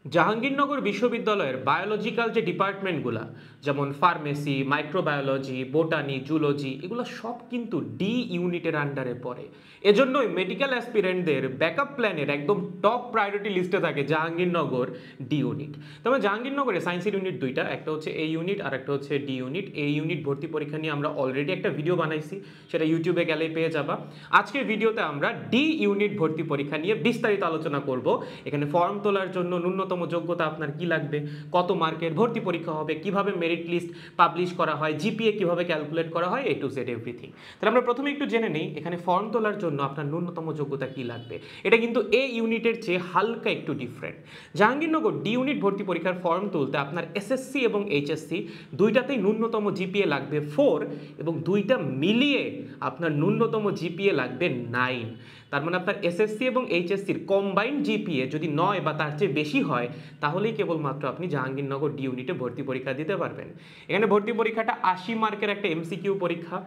জাহাঙ্গীরনগর বিশ্ববিদ্যালয়ের বায়োলজিক্যাল যে ডিপার্টমেন্টগুলো যেমন ফার্মেসি, মাইক্রোবায়োলজি, বোটানি, জুলজি এগুলো সব কিন্তু ডি ইউনিটের আন্ডারে পড়ে। এজন্যই মেডিকেল অ্যাসপিরেন্টদের ব্যাকআপ প্ল্যানের একদম টপ প্রায়োরিটি লিস্টে থাকে জাহাঙ্গীরনগর ডি ইউনিট। তবে জাহাঙ্গীরনগরে সায়েন্সের ইউনিট দুইটা, একটা হচ্ছে এ ইউনিট আর একটা হচ্ছে ডি ইউনিট। এ ইউনিট ভর্তি পরীক্ষা নিয়ে আমরা অলরেডি একটা ভিডিও বানাইছি, সেটা ইউটিউবে গেলে পেয়ে যাবা। আজকের ভিডিওতে আমরা ডি ইউনিট ভর্তি পরীক্ষা নিয়ে বিস্তারিত আলোচনা করব। এখানে ফর্ম তোলার জন্য ন্যূনতম যোগ্যতা আপনার কি লাগবে, কত মার্কের ভর্তি পরীক্ষা হবে, কিভাবে মেরিট লিস্ট পাবলিশ করা হয়, জিপিএ কিভাবে ক্যালকুলেট করা হয়, এ টু জেড এভরিথিং। তাহলে আমরা প্রথমে একটু জেনে নেই এখানে ফর্ম তোলার জন্য আপনার ন্যূনতম যোগ্যতা কি লাগবে। এটা কিন্তু এ ইউনিটের চেয়ে হালকা একটু ডিফারেন্ট। জাহাঙ্গীরনগর ডি ইউনিট ভর্তি পরীক্ষার ফর্ম তুলতে আপনার এসএসসি এবং এইচএসসি দুইটাতেই ন্যূনতম জিপিএ লাগবে 4 এবং দুইটা মিলিয়ে আপনার ন্যূনতম জিপিএ লাগবে 9। তার মানে আপনার এসএসসি এবং এইচএসসির কম্বাইন্ড জিপিএ যদি 9 বা তার চেয়ে বেশি হয় তাহলেই কেবলমাত্র আপনি জাহাঙ্গীরনগর ডি ইউনিটে ভর্তি পরীক্ষা দিতে পারবেন। এখানে ভর্তি পরীক্ষাটা 80 মার্কের একটা এমসিকিউ পরীক্ষা,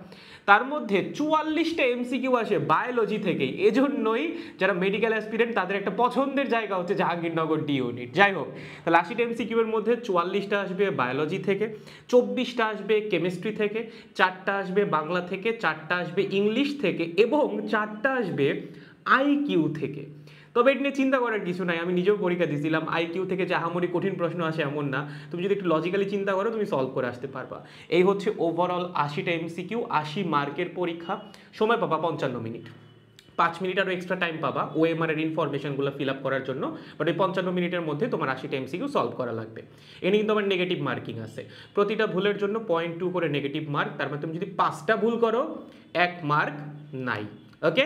তার মধ্যে 44টা এমসিকিউ আসে বায়োলজি থেকেই। এজন্যই যারা মেডিকেল অ্যাসপিরেন্ট তাদের একটা পছন্দের জায়গা হচ্ছে জাহাঙ্গীরনগর ডি ইউনিট। যাই হোক, তাহলে 80টা এমসিকিউ এর মধ্যে 44টা আসবে বায়োলজি থেকে, 24টা আসবে কেমিস্ট্রি থেকে, 4টা আসবে বাংলা থেকে, 4টা আসবে ইংলিশ থেকে এবং 4টা আসবে আইকিউ থেকে। তবে এটা নিয়ে চিন্তা করার কিছু নাই, আমি নিজেও পরীক্ষা দিয়েছিলাম। আইকিউ থেকে যে আহামরি কঠিন প্রশ্ন আসে এমন না, তুমি যদি একটু লজিক্যালি চিন্তা করো তুমি সলভ করে আসতে পারবা। এই হচ্ছে ওভারঅল 80টা এমসিকিউ, 80 মার্কের পরীক্ষা। সময় পাবা 55 মিনিট, 5 মিনিট আরও এক্সট্রা টাইম পাবা ওএমআর এর ইনফরমেশনগুলো ফিল আপ করার জন্য। বাট ওই 55 মিনিটের মধ্যে তোমার 80টা এমসিকিউ সলভ করা লাগবে। এখানে কিন্তু আমার নেগেটিভ মার্কিং আছে, প্রতিটা ভুলের জন্য 0.2 করে নেগেটিভ মার্ক। তার মানে তুমি যদি 5টা ভুল করো 1 মার্ক নাই। ওকে,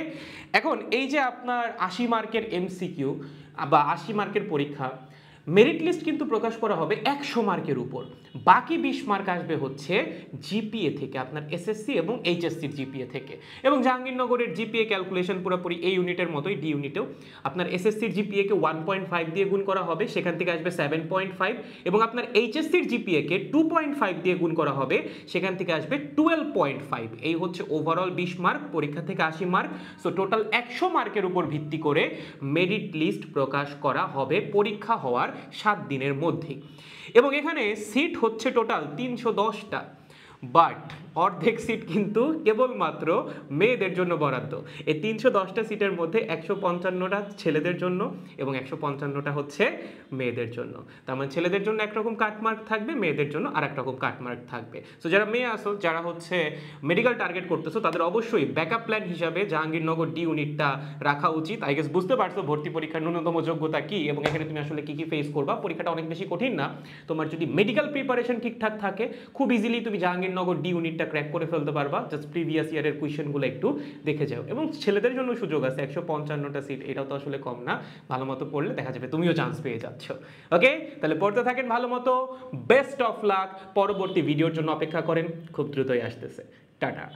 এখন এই যে আপনার 80 মার্কের এমসিকিউ বা 80 মার্কের পরীক্ষা, মেরিট লিস্ট কিন্তু প্রকাশ করা হবে 100 মার্কের উপর। বাকি 20 মার্ক আসবে হচ্ছে জিপিএ থেকে, আপনার এসএসসি এবং এইচএসসির জিপিএ থেকে। এবং জাহাঙ্গীরনগরের জিপিএ ক্যালকুলেশন পুরোপুরি এই ইউনিটের মতোই, ডি ইউনিটেও আপনার এসএসসির জিপিএকে 1.5 দিয়ে গুণ করা হবে, সেখান থেকে আসবে 7.5। এবং আপনার এইচএসসির জিপিএকে 2.5 দিয়ে গুণ করা হবে, সেখান থেকে আসবে 12.5। এই হচ্ছে ওভারঅল 20 মার্ক, পরীক্ষা থেকে 80 মার্ক। সো টোটাল 100 মার্কের উপর ভিত্তি করে মেরিট লিস্ট প্রকাশ করা হবে পরীক্ষা হওয়ার 7 দিনের মধ্যেই। এবং এখানে সিট হচ্ছে টোটাল 310টা, বাট অর্ধেক সিট কিন্তু কেবলমাত্র মেয়েদের জন্য বরাদ্দ। এই 310টা সিটের মধ্যে 155টা ছেলেদের জন্য এবং 155টা হচ্ছে মেয়েদের জন্য। তার মানে ছেলেদের জন্য একরকম কাটমার্ক থাকবে, মেয়েদের জন্য আর একরকম কাটমার্ক থাকবে। সো যারা মেয়ে আসো, যারা হচ্ছে মেডিকেল টার্গেট করতেছো, তাদের অবশ্যই ব্যাকআপ প্ল্যান হিসাবে জাহাঙ্গীরনগর ডি ইউনিটটা রাখা উচিত। আই গেস বুঝতে পারছো ভর্তি পরীক্ষার ন্যূনতম যোগ্যতা কি এবং এখানে তুমি আসলে কি কি ফেস করবা। পরীক্ষাটা অনেক বেশি কঠিন না, তোমার যদি মেডিকেল প্রিপারেশন ঠিকঠাক থাকে খুব ইজিলি তুমি জাহাঙ্গীরনগর ডি ইউনিটটা ক্র্যাক করে ফেলতে পারবা। জাস্ট প্রিভিয়াস ইয়ারের কোয়েশ্চেনগুলো একটু দেখে যাও। এবং ছেলেদের জন্য সুযোগ আছে, 155টা সিট, এটাও তো আসলে কম না। ভালো মতো পড়লে দেখা যাবে তুমিও চান্স পেয়ে যাচ্ছ। ওকে, তাহলে পড়তে থাকেন ভালো মতো। Best of luck. পরবর্তী ভিডিওর জন্য অপেক্ষা করেন, খুব দ্রুতই আসতেছে। টাটা।